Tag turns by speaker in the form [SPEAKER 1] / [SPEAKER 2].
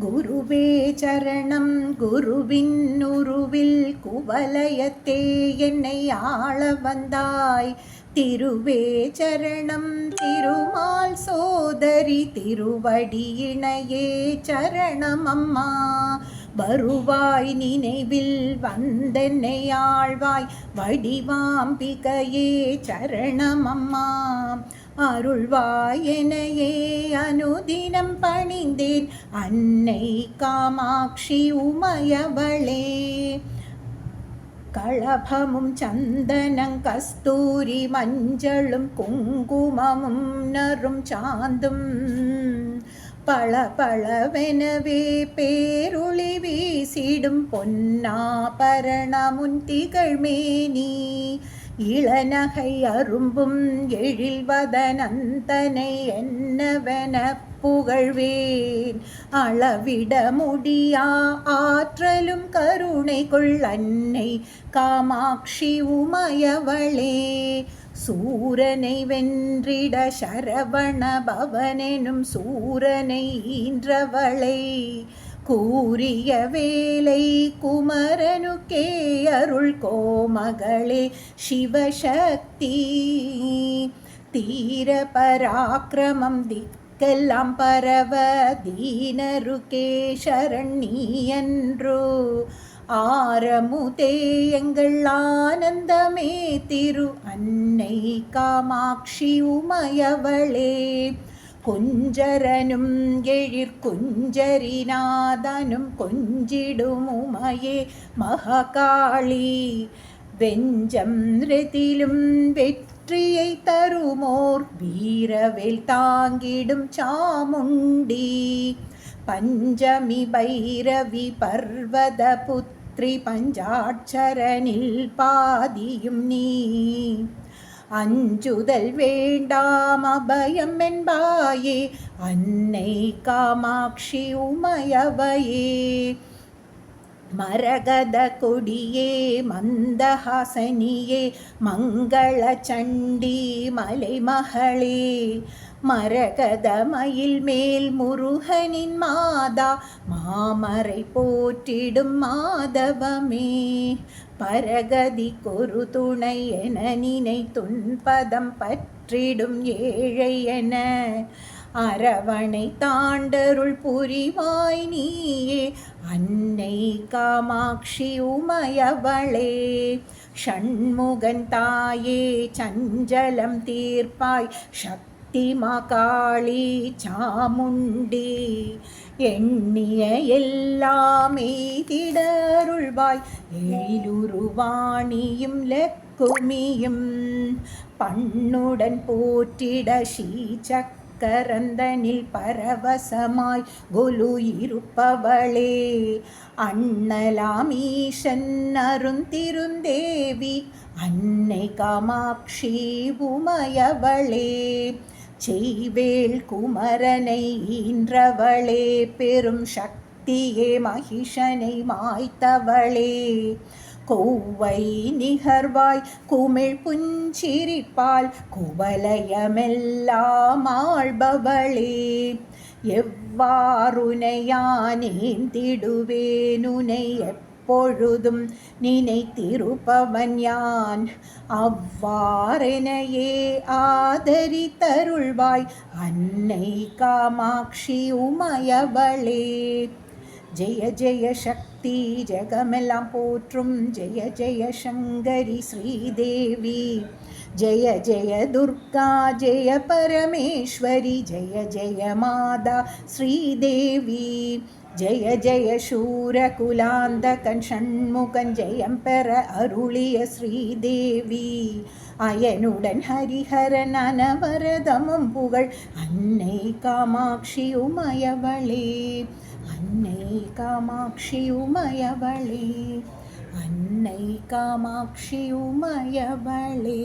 [SPEAKER 1] குருவே சரணம் குருவின் உருவில் குவலயத்தே என்னை ஆள வந்தாய். திருவே சரணம் திருமால் சோதரி திருவடியினையே சரணம் அம்மா. வருவாய் நினைவில் வந்தென்னை ஆழ்வாய் வடிவாம்பிகையே சரணம் அம்மா. அருள்வாய் எனையே அனுதினம் பணிந்தேன் அன்னை காமாட்சி உமையவளே. களபமும் சந்தனம் கஸ்தூரி மஞ்சளும் குங்குமமும் நறும் சாந்தும் பளபளவெனவே பேருளி வீசிடும் பொன்னாபரணமுன் திகழ்மேனி. இளநகை அரும்பும் எழில்வதனந்தனை என்னவென புகழ்வேன். அளவிட முடியா ஆற்றலும் கருணை கொள் அன்னை காமாட்சி உமையவளே. சூரனை வென்றிட சரவண பவனெனும் சூரனை ஈன்றவளை. கூறிய வேலை குமரனுக்கே அருள் கோமகளே சிவசக்தி. தீர பராக்கிரமம் திக்கெல்லாம் பரவ தீனருக்கே சரண்யன்றோ. ஆரமுதே எங்கள் ஆனந்தமே திரு அன்னை காமாட்சி உமையவளே. குஞ்சரனும் எழிற்குஞ்சரிநாதனும் கொஞ்சிடும் உமையே மகாகாளி. வெஞ்சம் ரெதிலும் வெற்றியை தருமோர் வீரவேல் தாங்கிடும் சாமுண்டி. பஞ்சமி பைரவி பர்வத புத்ரி பஞ்சாட்சரனில் பாதியும் நீ. அஞ்சுதல் வேண்டாம் அபயம் என்பாயே அன்னை காமாட்சி உமையவையே. மரகத கொடியே மந்தஹாசனியே மங்கள சண்டி மலைமகளே. மரகத மயில் மேல் முருகனின் மாதா மாமரை போற்றிடும் மாதவமே. பரகதி கொரு துணை என நினை துன்பதம் பற்றிடும் ஏழை என அரவணை தாண்டருள் புரிவாய் நீயே அன்னை காமாட்சி உமையவளே. ஷண்முகன் தாயே சஞ்சலம் தீர்ப்பாய் சக்தி மகாளி சாமுண்டி. எண்ணிய எல்லாமே திடருள்வாய் எழிலுருவாணியும் லக்குமியும். பண்ணுடன் போற்றிட ஸ்ரீசக்கரந்தனில் பரவசமாய் கொலு இருப்பவளே. அண்ணலாம் ஈசன் அருந்திருந்தேவி அன்னை காமாட்சி உமையவளே. செய்வேல் குமரனை ஈன்றவளே பெரும் சக்தியே மகிஷனை மாய்த்தவளே. கோவை நிகர்வாய் குமிழ் புஞ்சிரிப்பால் குவலயமெல்லாம் ஆள்பவளே. எவ்வாறுனையானேந்திடுவேனுனை எப்பொழுதும் நினைத்திருப்பவன் யான். அவ்வாறெனையே ஆதரித்தருள்வாய் அன்னை காமாட்சி உமையவளே. ஜெய ஜெய சக்தி ஜெகமெல்லாம் போற்றும் ஜெய ஜெய சங்கரி ஸ்ரீதேவி. ஜெய ஜெய துர்கா ஜெய பரமேஸ்வரி ஜெய ஜெய மாதா ஸ்ரீதேவி. ஜெய ஜெய சூரகுலாந்தகன் ஷண்முகன் ஜெயம் பெற அருளிய ஸ்ரீதேவி. அயனுடன் ஹரிஹரன் அனவரதமும் புகழ் அன்னை காமாட்சி உமையவளே. அன்னை காமாட்சி உமையவளே. அன்னை காமாட்சி உமையவளே.